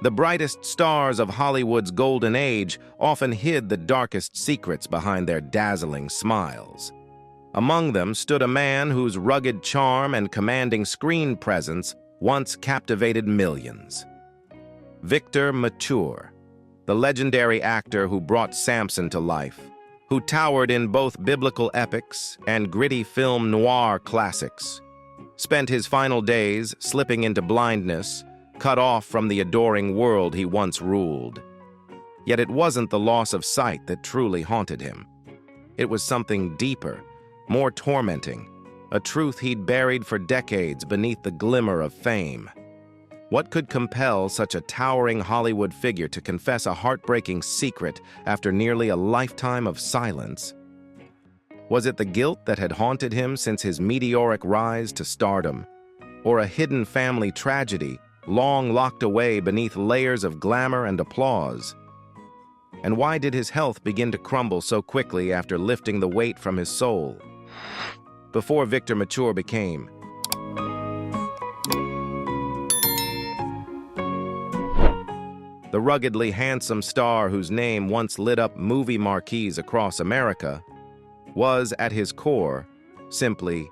The brightest stars of Hollywood's golden age often hid the darkest secrets behind their dazzling smiles. Among them stood a man whose rugged charm and commanding screen presence once captivated millions. Victor Mature, the legendary actor who brought Samson to life, who towered in both biblical epics and gritty film noir classics, spent his final days slipping into blindness, cut off from the adoring world he once ruled. Yet it wasn't the loss of sight that truly haunted him. It was something deeper, more tormenting, a truth he'd buried for decades beneath the glimmer of fame. What could compel such a towering Hollywood figure to confess a heartbreaking secret after nearly a lifetime of silence? Was it the guilt that had haunted him since his meteoric rise to stardom, or a hidden family tragedy long locked away beneath layers of glamour and applause? And why did his health begin to crumble so quickly after lifting the weight from his soul? Before Victor Mature became the ruggedly handsome star whose name once lit up movie marquees across America, was, at his core, simply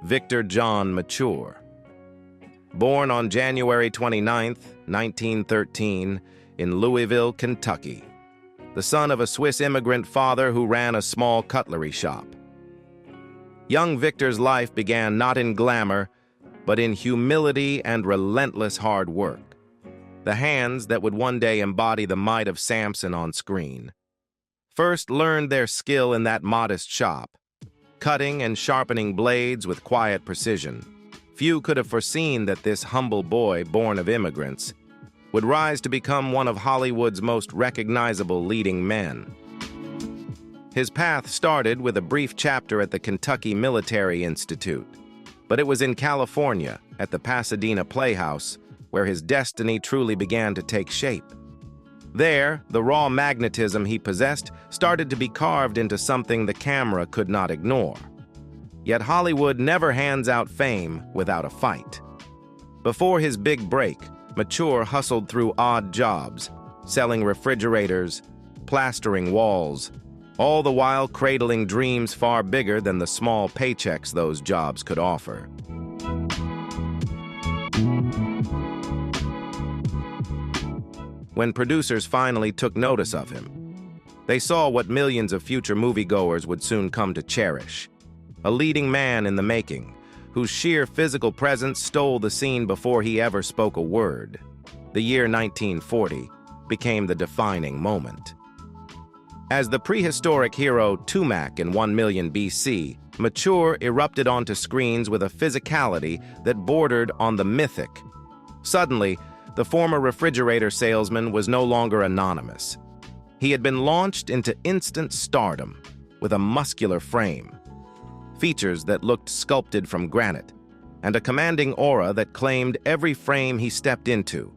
Victor John Mature. Born on January 29, 1913, in Louisville, Kentucky, the son of a Swiss immigrant father who ran a small cutlery shop. Young Victor's life began not in glamour, but in humility and relentless hard work. The hands that would one day embody the might of Samson on screen first learned their skill in that modest shop, cutting and sharpening blades with quiet precision. Few could have foreseen that this humble boy, born of immigrants, would rise to become one of Hollywood's most recognizable leading men. His path started with a brief chapter at the Kentucky Military Institute, but it was in California, at the Pasadena Playhouse, where his destiny truly began to take shape. There, the raw magnetism he possessed started to be carved into something the camera could not ignore. Yet Hollywood never hands out fame without a fight. Before his big break, Mature hustled through odd jobs, selling refrigerators, plastering walls, all the while cradling dreams far bigger than the small paychecks those jobs could offer. When producers finally took notice of him, they saw what millions of future moviegoers would soon come to cherish: a leading man in the making, whose sheer physical presence stole the scene before he ever spoke a word. The year 1940 became the defining moment. As the prehistoric hero Tumac in 1 Million B.C., Mature erupted onto screens with a physicality that bordered on the mythic. Suddenly, the former refrigerator salesman was no longer anonymous. He had been launched into instant stardom with a muscular frame, features that looked sculpted from granite, and a commanding aura that claimed every frame he stepped into.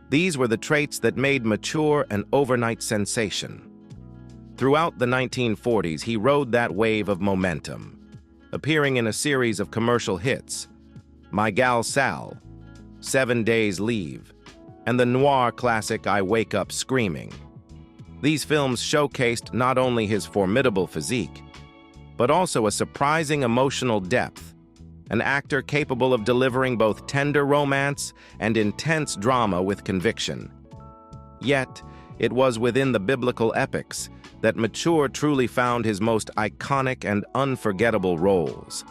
These were the traits that made Mature an overnight sensation. Throughout the 1940s, he rode that wave of momentum, appearing in a series of commercial hits: My Gal Sal, 7 Days Leave, and the noir classic I Wake Up Screaming. These films showcased not only his formidable physique, but also a surprising emotional depth, an actor capable of delivering both tender romance and intense drama with conviction. Yet, it was within the biblical epics that Mature truly found his most iconic and unforgettable roles.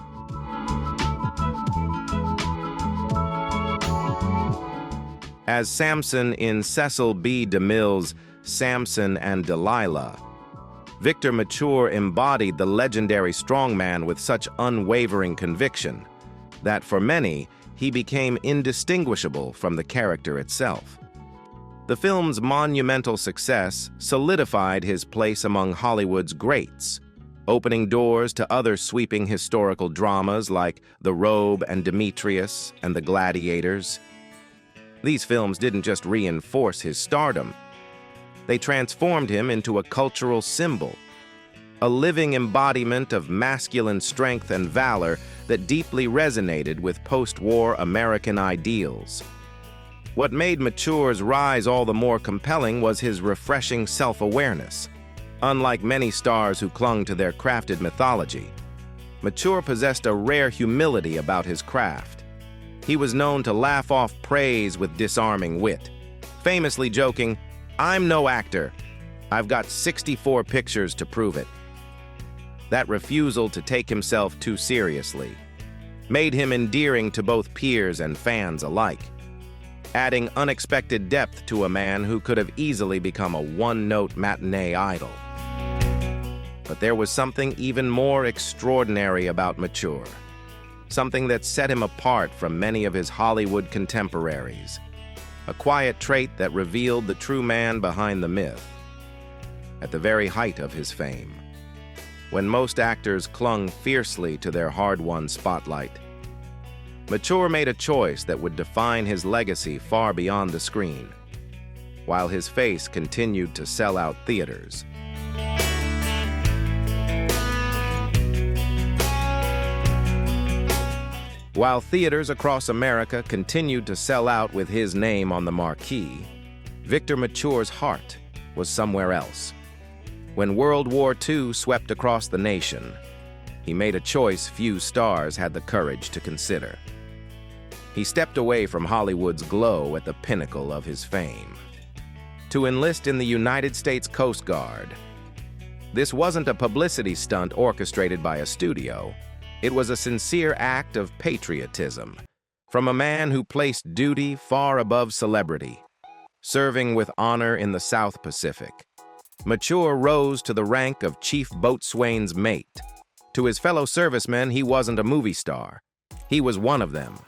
As Samson in Cecil B. DeMille's Samson and Delilah, Victor Mature embodied the legendary strongman with such unwavering conviction that, for many, he became indistinguishable from the character itself. The film's monumental success solidified his place among Hollywood's greats, opening doors to other sweeping historical dramas like The Robe and Demetrius and The Gladiators. These films didn't just reinforce his stardom. They transformed him into a cultural symbol, a living embodiment of masculine strength and valor that deeply resonated with post-war American ideals. What made Mature's rise all the more compelling was his refreshing self-awareness. Unlike many stars who clung to their crafted mythology, Mature possessed a rare humility about his craft. He was known to laugh off praise with disarming wit, famously joking, "I'm no actor. I've got 64 pictures to prove it." That refusal to take himself too seriously made him endearing to both peers and fans alike, adding unexpected depth to a man who could have easily become a one-note matinee idol. But there was something even more extraordinary about Mature, something that set him apart from many of his Hollywood contemporaries, a quiet trait that revealed the true man behind the myth. At the very height of his fame, when most actors clung fiercely to their hard-won spotlight, Mature made a choice that would define his legacy far beyond the screen, while his face continued to sell out theaters. While theaters across America continued to sell out with his name on the marquee, Victor Mature's heart was somewhere else. When World War II swept across the nation, he made a choice few stars had the courage to consider. He stepped away from Hollywood's glow at the pinnacle of his fame, to enlist in the United States Coast Guard. This wasn't a publicity stunt orchestrated by a studio. It was a sincere act of patriotism from a man who placed duty far above celebrity, serving with honor in the South Pacific. Mature rose to the rank of chief boatswain's mate. To his fellow servicemen, he wasn't a movie star. He was one of them,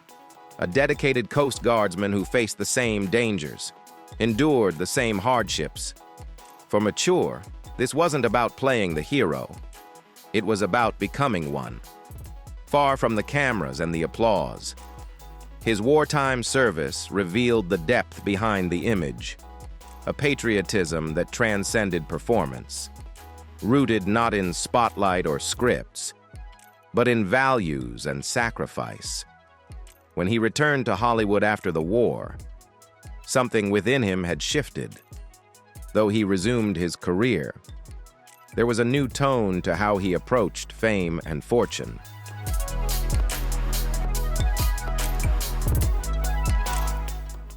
a dedicated Coast Guardsman who faced the same dangers, endured the same hardships. For Mature, this wasn't about playing the hero. It was about becoming one. Far from the cameras and the applause, his wartime service revealed the depth behind the image, a patriotism that transcended performance, rooted not in spotlight or scripts, but in values and sacrifice. When he returned to Hollywood after the war, something within him had shifted. Though he resumed his career, there was a new tone to how he approached fame and fortune.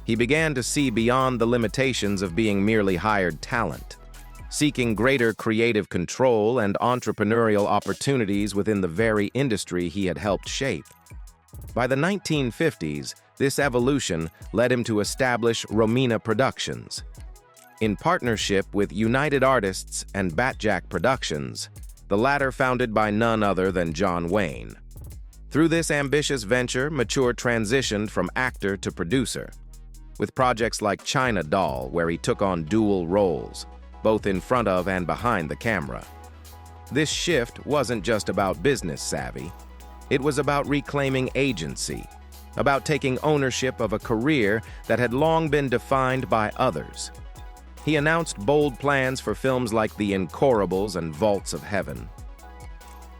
He began to see beyond the limitations of being merely hired talent, seeking greater creative control and entrepreneurial opportunities within the very industry he had helped shape. By the 1950s, this evolution led him to establish Romina Productions. In partnership with United Artists and Batjack Productions, the latter founded by none other than John Wayne. Through this ambitious venture, Mature transitioned from actor to producer, with projects like China Doll, where he took on dual roles, both in front of and behind the camera. This shift wasn't just about business savvy. It was about reclaiming agency, about taking ownership of a career that had long been defined by others. He announced bold plans for films like The Incorribles and Vaults of Heaven.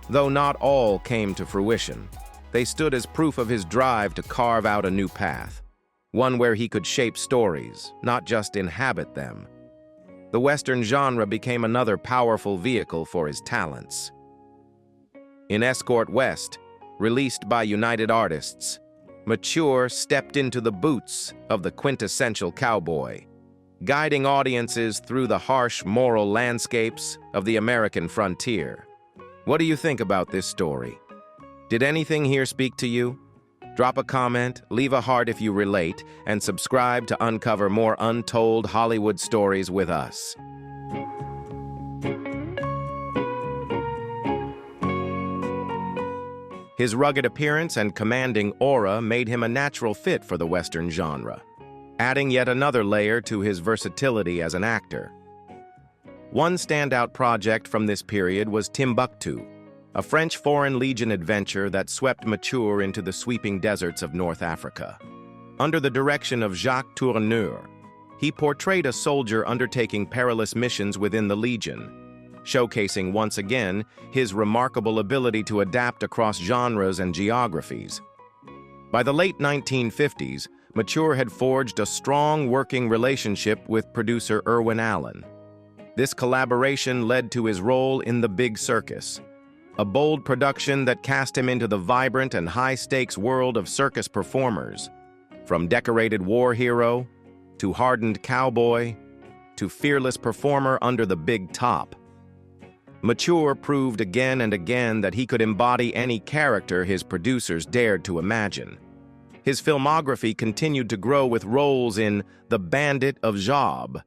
Though not all came to fruition, they stood as proof of his drive to carve out a new path, one where he could shape stories, not just inhabit them. The Western genre became another powerful vehicle for his talents. In Escort West, released by United Artists, Mature stepped into the boots of the quintessential cowboy, guiding audiences through the harsh moral landscapes of the American frontier. What do you think about this story? Did anything here speak to you? Drop a comment, leave a heart if you relate, and subscribe to uncover more untold Hollywood stories with us. His rugged appearance and commanding aura made him a natural fit for the Western genre, adding yet another layer to his versatility as an actor. One standout project from this period was Timbuktu, a French Foreign Legion adventure that swept Mature into the sweeping deserts of North Africa. Under the direction of Jacques Tourneur, he portrayed a soldier undertaking perilous missions within the Legion, showcasing once again his remarkable ability to adapt across genres and geographies. By the late 1950s, Mature had forged a strong working relationship with producer Irwin Allen. This collaboration led to his role in The Big Circus, a bold production that cast him into the vibrant and high-stakes world of circus performers, from decorated war hero to hardened cowboy to fearless performer under the big top. Mature proved again and again that he could embody any character his producers dared to imagine. His filmography continued to grow with roles in The Bandit of Job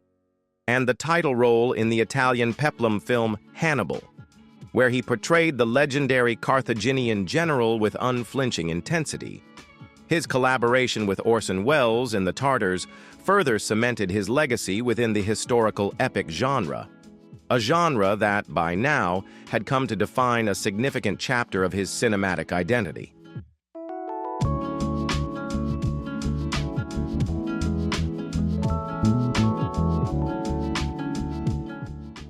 and the title role in the Italian peplum film Hannibal, where he portrayed the legendary Carthaginian general with unflinching intensity. His collaboration with Orson Welles in The Tartars further cemented his legacy within the historical epic genre, a genre that, by now, had come to define a significant chapter of his cinematic identity.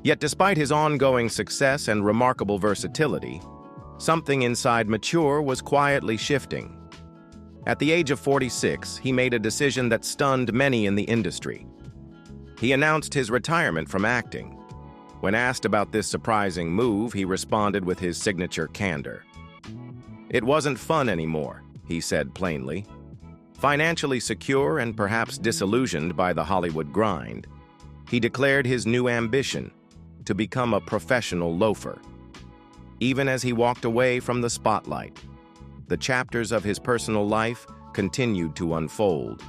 Yet despite his ongoing success and remarkable versatility, something inside Mature was quietly shifting. At the age of 46, he made a decision that stunned many in the industry. He announced his retirement from acting. When asked about this surprising move, he responded with his signature candor. "It wasn't fun anymore," he said plainly. Financially secure and perhaps disillusioned by the Hollywood grind, he declared his new ambition: to become a professional loafer. Even as he walked away from the spotlight, the chapters of his personal life continued to unfold,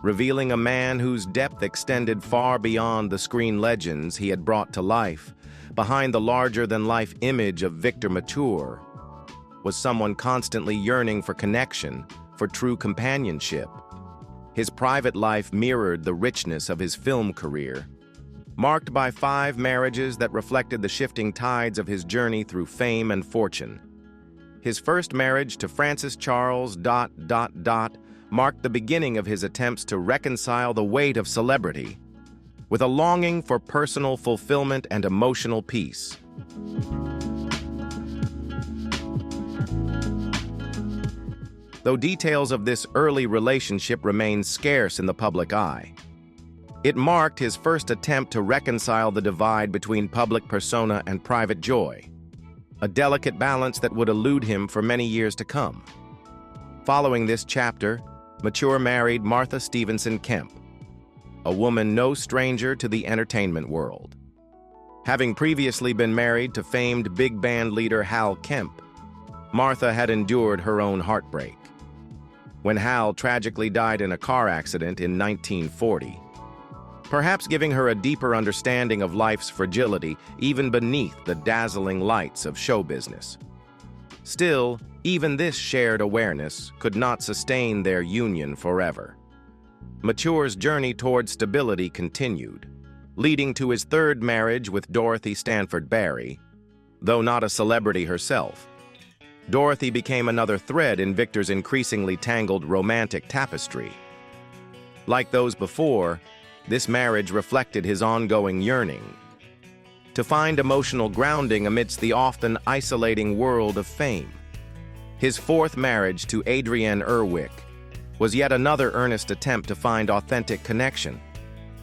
revealing a man whose depth extended far beyond the screen legends he had brought to life. Behind the larger-than-life image of Victor Mature was someone constantly yearning for connection, for true companionship. His private life mirrored the richness of his film career, marked by 5 marriages that reflected the shifting tides of his journey through fame and fortune. His first marriage to Frances Charles ... marked the beginning of his attempts to reconcile the weight of celebrity with a longing for personal fulfillment and emotional peace. Though details of this early relationship remain scarce in the public eye, it marked his first attempt to reconcile the divide between public persona and private joy, a delicate balance that would elude him for many years to come. Following this chapter, Mature married Martha Stevenson Kemp, a woman no stranger to the entertainment world. Having previously been married to famed big band leader Hal Kemp, Martha had endured her own heartbreak. When Hal tragically died in a car accident in 1940, perhaps giving her a deeper understanding of life's fragility even beneath the dazzling lights of show business. Still, even this shared awareness could not sustain their union forever. Mature's journey toward stability continued, leading to his third marriage with Dorothy Stanford Barry. Though not a celebrity herself, Dorothy became another thread in Victor's increasingly tangled romantic tapestry. Like those before, this marriage reflected his ongoing yearning to find emotional grounding amidst the often isolating world of fame. His fourth marriage to Adrienne Erwick was yet another earnest attempt to find authentic connection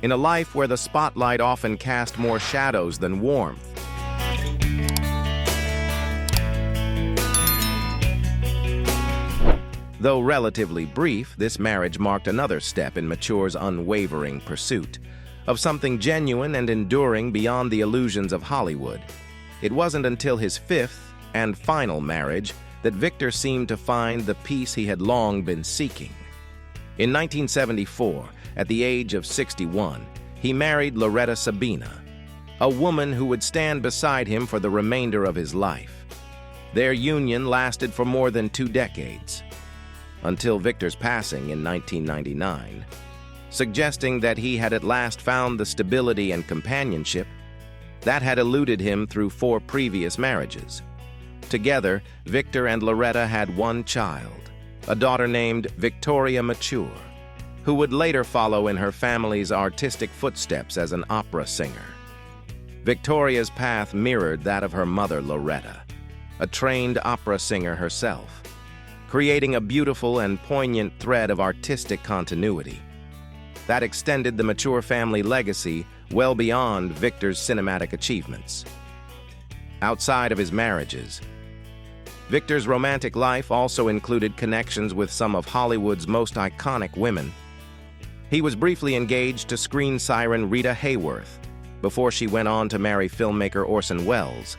in a life where the spotlight often cast more shadows than warmth. Though relatively brief, this marriage marked another step in Mature's unwavering pursuit of something genuine and enduring beyond the illusions of Hollywood. It wasn't until his fifth and final marriage that Victor seemed to find the peace he had long been seeking. In 1974, at the age of 61, he married Loretta Sabina, a woman who would stand beside him for the remainder of his life. Their union lasted for more than 2 decades, until Victor's passing in 1999, suggesting that he had at last found the stability and companionship that had eluded him through 4 previous marriages. Together, Victor and Loretta had 1 child, a daughter named Victoria Mature, who would later follow in her family's artistic footsteps as an opera singer. Victoria's path mirrored that of her mother, Loretta, a trained opera singer herself. creating a beautiful and poignant thread of artistic continuity that extended the mature family legacy well beyond Victor's cinematic achievements. Outside of his marriages, Victor's romantic life also included connections with some of Hollywood's most iconic women. He was briefly engaged to screen siren Rita Hayworth before she went on to marry filmmaker Orson Welles.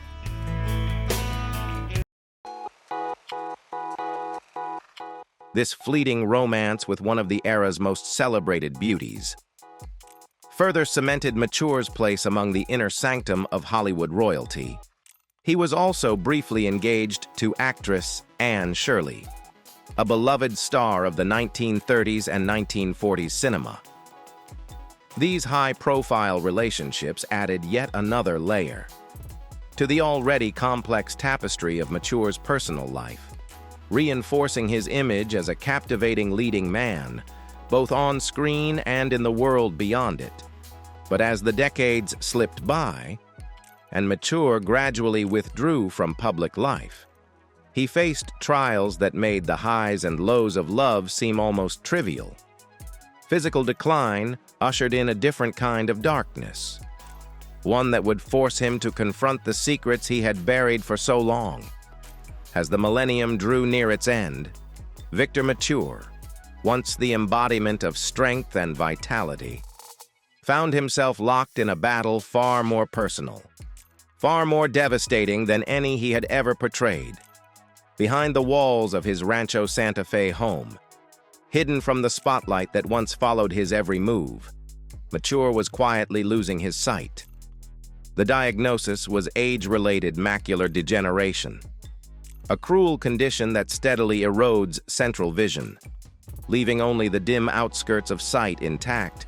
This fleeting romance with one of the era's most celebrated beauties further cemented Mature's place among the inner sanctum of Hollywood royalty. He was also briefly engaged to actress Anne Shirley, a beloved star of the 1930s and 1940s cinema. These high-profile relationships added yet another layer to the already complex tapestry of Mature's personal life, reinforcing his image as a captivating leading man, both on screen and in the world beyond it. But as the decades slipped by, and Mature gradually withdrew from public life, he faced trials that made the highs and lows of love seem almost trivial. Physical decline ushered in a different kind of darkness, one that would force him to confront the secrets he had buried for so long. As the millennium drew near its end, Victor Mature, once the embodiment of strength and vitality, found himself locked in a battle far more personal, far more devastating than any he had ever portrayed. Behind the walls of his Rancho Santa Fe home, hidden from the spotlight that once followed his every move, Mature was quietly losing his sight. The diagnosis was age-related macular degeneration, a cruel condition that steadily erodes central vision, leaving only the dim outskirts of sight intact.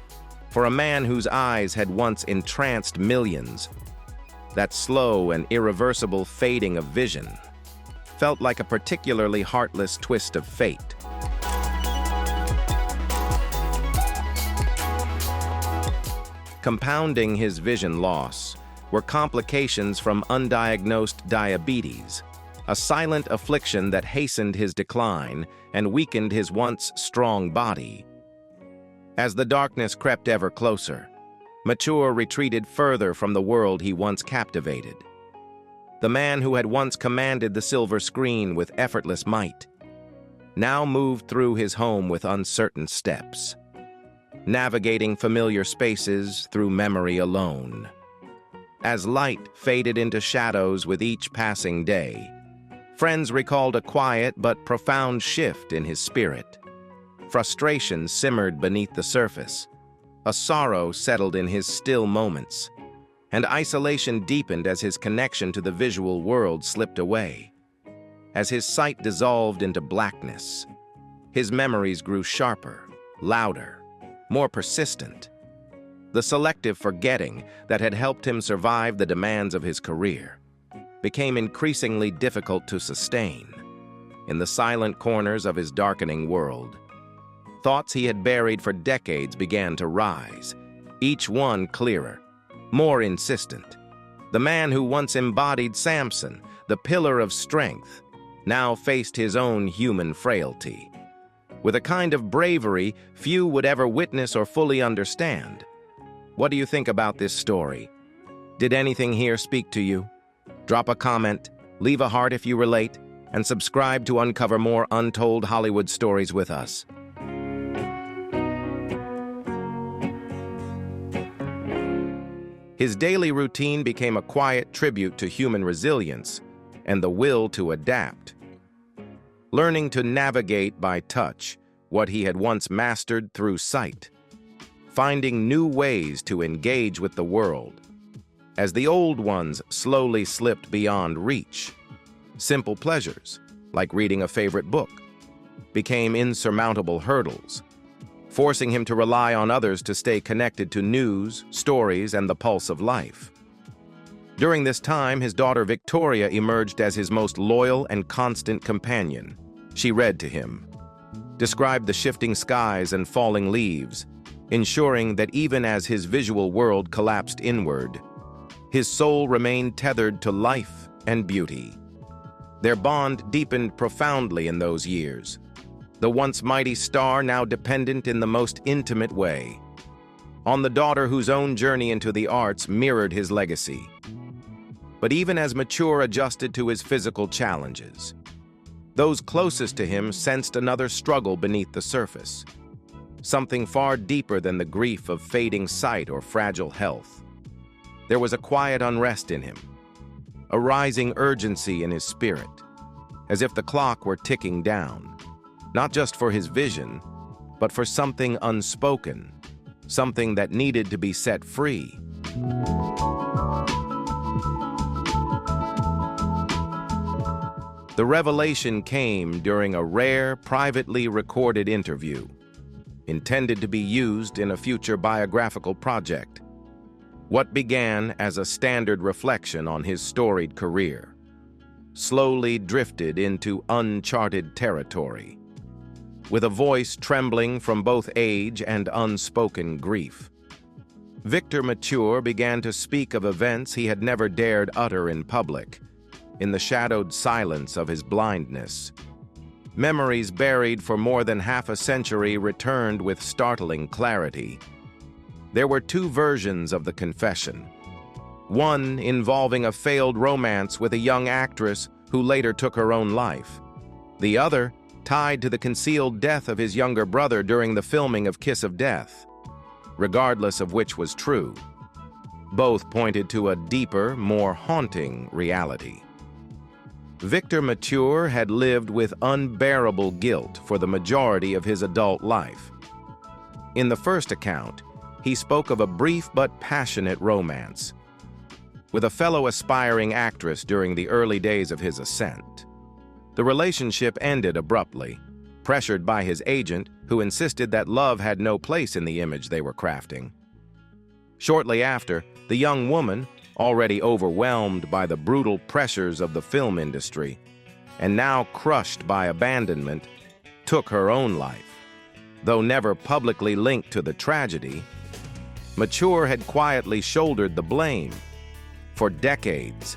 For a man whose eyes had once entranced millions, that slow and irreversible fading of vision felt like a particularly heartless twist of fate. Compounding his vision loss were complications from undiagnosed diabetes, a silent affliction that hastened his decline and weakened his once strong body. As the darkness crept ever closer, Mature retreated further from the world he once captivated. The man who had once commanded the silver screen with effortless might now moved through his home with uncertain steps, navigating familiar spaces through memory alone. As light faded into shadows with each passing day, friends recalled a quiet but profound shift in his spirit. Frustration simmered beneath the surface, a sorrow settled in his still moments, and isolation deepened as his connection to the visual world slipped away. As his sight dissolved into blackness, his memories grew sharper, louder, more persistent. The selective forgetting that had helped him survive the demands of his career became increasingly difficult to sustain. In the silent corners of his darkening world, thoughts he had buried for decades began to rise, each one clearer, more insistent. The man who once embodied Samson, the pillar of strength, now faced his own human frailty. With a kind of bravery few would ever witness or fully understand. What do you think about this story? Did anything here speak to you? Drop a comment, leave a heart if you relate, and subscribe to uncover more untold Hollywood stories with us. His daily routine became a quiet tribute to human resilience and the will to adapt. Learning to navigate by touch what he had once mastered through sight, finding new ways to engage with the world. As the old ones slowly slipped beyond reach, simple pleasures, like reading a favorite book, became insurmountable hurdles, forcing him to rely on others to stay connected to news, stories, and the pulse of life. During this time, his daughter Victoria emerged as his most loyal and constant companion. She read to him, described the shifting skies and falling leaves, ensuring that even as his visual world collapsed inward, his soul remained tethered to life and beauty. Their bond deepened profoundly in those years, the once mighty star now dependent in the most intimate way on the daughter whose own journey into the arts mirrored his legacy. But even as Mature adjusted to his physical challenges, those closest to him sensed another struggle beneath the surface, something far deeper than the grief of fading sight or fragile health. There was a quiet unrest in him, a rising urgency in his spirit, as if the clock were ticking down, not just for his vision, but for something unspoken, something that needed to be set free. The revelation came during a rare, privately recorded interview, intended to be used in a future biographical project. What began as a standard reflection on his storied career slowly drifted into uncharted territory, with a voice trembling from both age and unspoken grief. Victor Mature began to speak of events he had never dared utter in public, in the shadowed silence of his blindness. Memories buried for more than half a century returned with startling clarity. There were two versions of the confession, one involving a failed romance with a young actress who later took her own life, the other tied to the concealed death of his younger brother during the filming of Kiss of Death. Regardless of which was true, both pointed to a deeper, more haunting reality. Victor Mature had lived with unbearable guilt for the majority of his adult life. In the first account, he spoke of a brief but passionate romance with a fellow aspiring actress during the early days of his ascent. The relationship ended abruptly, pressured by his agent, who insisted that love had no place in the image they were crafting. Shortly after, the young woman, already overwhelmed by the brutal pressures of the film industry, and now crushed by abandonment, took her own life. Though never publicly linked to the tragedy, Mature had quietly shouldered the blame for decades.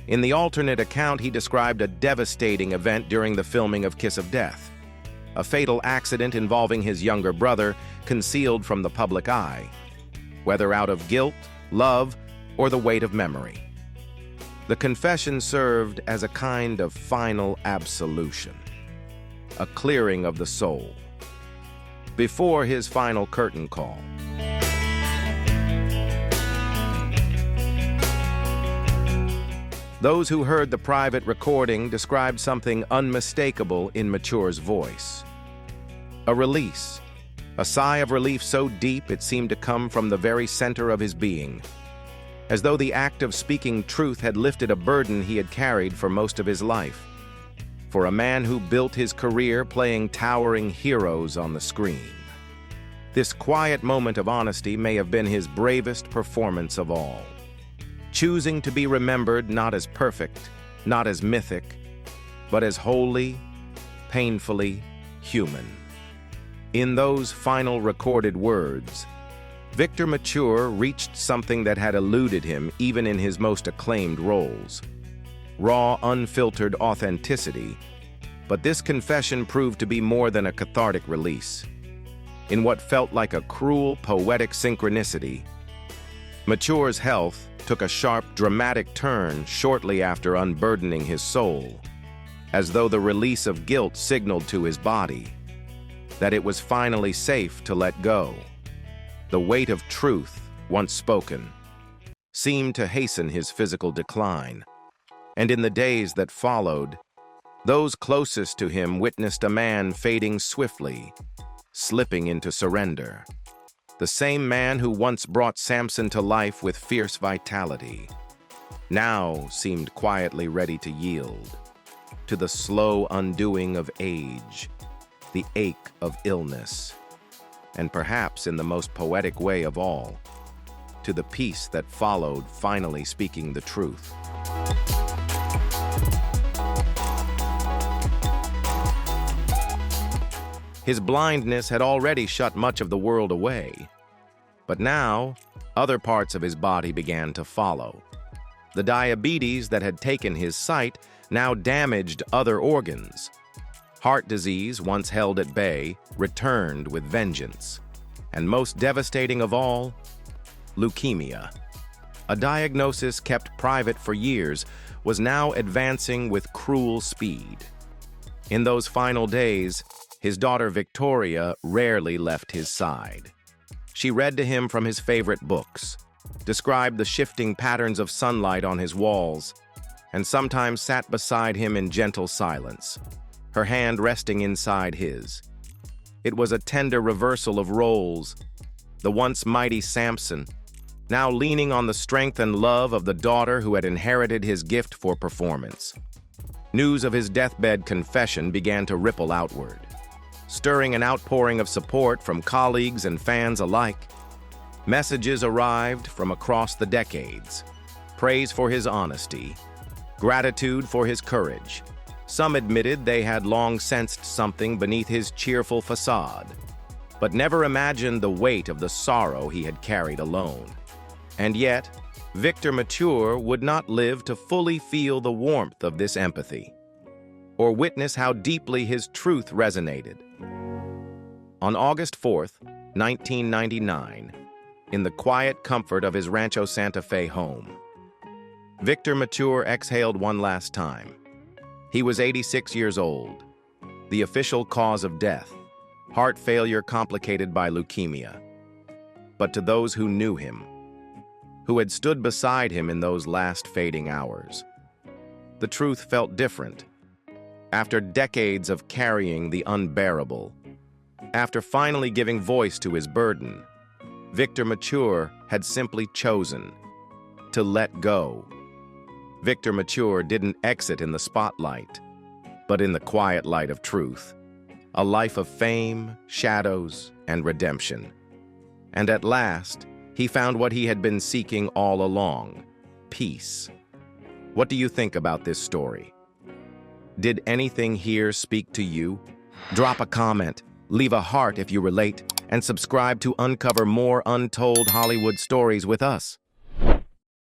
In the alternate account, he described a devastating event during the filming of Kiss of Death, a fatal accident involving his younger brother concealed from the public eye, whether out of guilt, love, or the weight of memory. The confession served as a kind of final absolution, a clearing of the soul, before his final curtain call. Those who heard the private recording described something unmistakable in Mature's voice. A release, a sigh of relief so deep it seemed to come from the very center of his being, as though the act of speaking truth had lifted a burden he had carried for most of his life. For a man who built his career playing towering heroes on the screen, this quiet moment of honesty may have been his bravest performance of all. Choosing to be remembered not as perfect, not as mythic, but as wholly, painfully human. In those final recorded words, Victor Mature reached something that had eluded him even in his most acclaimed roles: raw, unfiltered authenticity. But this confession proved to be more than a cathartic release. In what felt like a cruel, poetic synchronicity, Mature's health took a sharp, dramatic turn shortly after unburdening his soul, as though the release of guilt signaled to his body that it was finally safe to let go. The weight of truth, once spoken, seemed to hasten his physical decline, and in the days that followed, those closest to him witnessed a man fading swiftly, slipping into surrender. The same man who once brought Samson to life with fierce vitality now seemed quietly ready to yield to the slow undoing of age, the ache of illness, and perhaps in the most poetic way of all, to the peace that followed finally speaking the truth. His blindness had already shut much of the world away, but now other parts of his body began to follow. The diabetes that had taken his sight now damaged other organs. Heart disease, once held at bay, returned with vengeance. And most devastating of all, leukemia. A diagnosis kept private for years was now advancing with cruel speed. In those final days, his daughter Victoria rarely left his side. She read to him from his favorite books, described the shifting patterns of sunlight on his walls, and sometimes sat beside him in gentle silence, her hand resting inside his. It was a tender reversal of roles, the once mighty Samson, now leaning on the strength and love of the daughter who had inherited his gift for performance. News of his deathbed confession began to ripple outward, stirring an outpouring of support from colleagues and fans alike. Messages arrived from across the decades, praise for his honesty, gratitude for his courage. Some admitted they had long sensed something beneath his cheerful facade, but never imagined the weight of the sorrow he had carried alone. And yet, Victor Mature would not live to fully feel the warmth of this empathy, or witness how deeply his truth resonated. On August 4th, 1999, in the quiet comfort of his Rancho Santa Fe home, Victor Mature exhaled one last time. He was 86 years old. The official cause of death, heart failure complicated by leukemia. But to those who knew him, who had stood beside him in those last fading hours, the truth felt different. After decades of carrying the unbearable, after finally giving voice to his burden, Victor Mature had simply chosen to let go. Victor Mature didn't exit in the spotlight, but in the quiet light of truth, a life of fame, shadows, and redemption. And at last, he found what he had been seeking all along: peace. What do you think about this story? Did anything here speak to you? Drop a comment, leave a heart if you relate, and subscribe to uncover more untold Hollywood stories with us.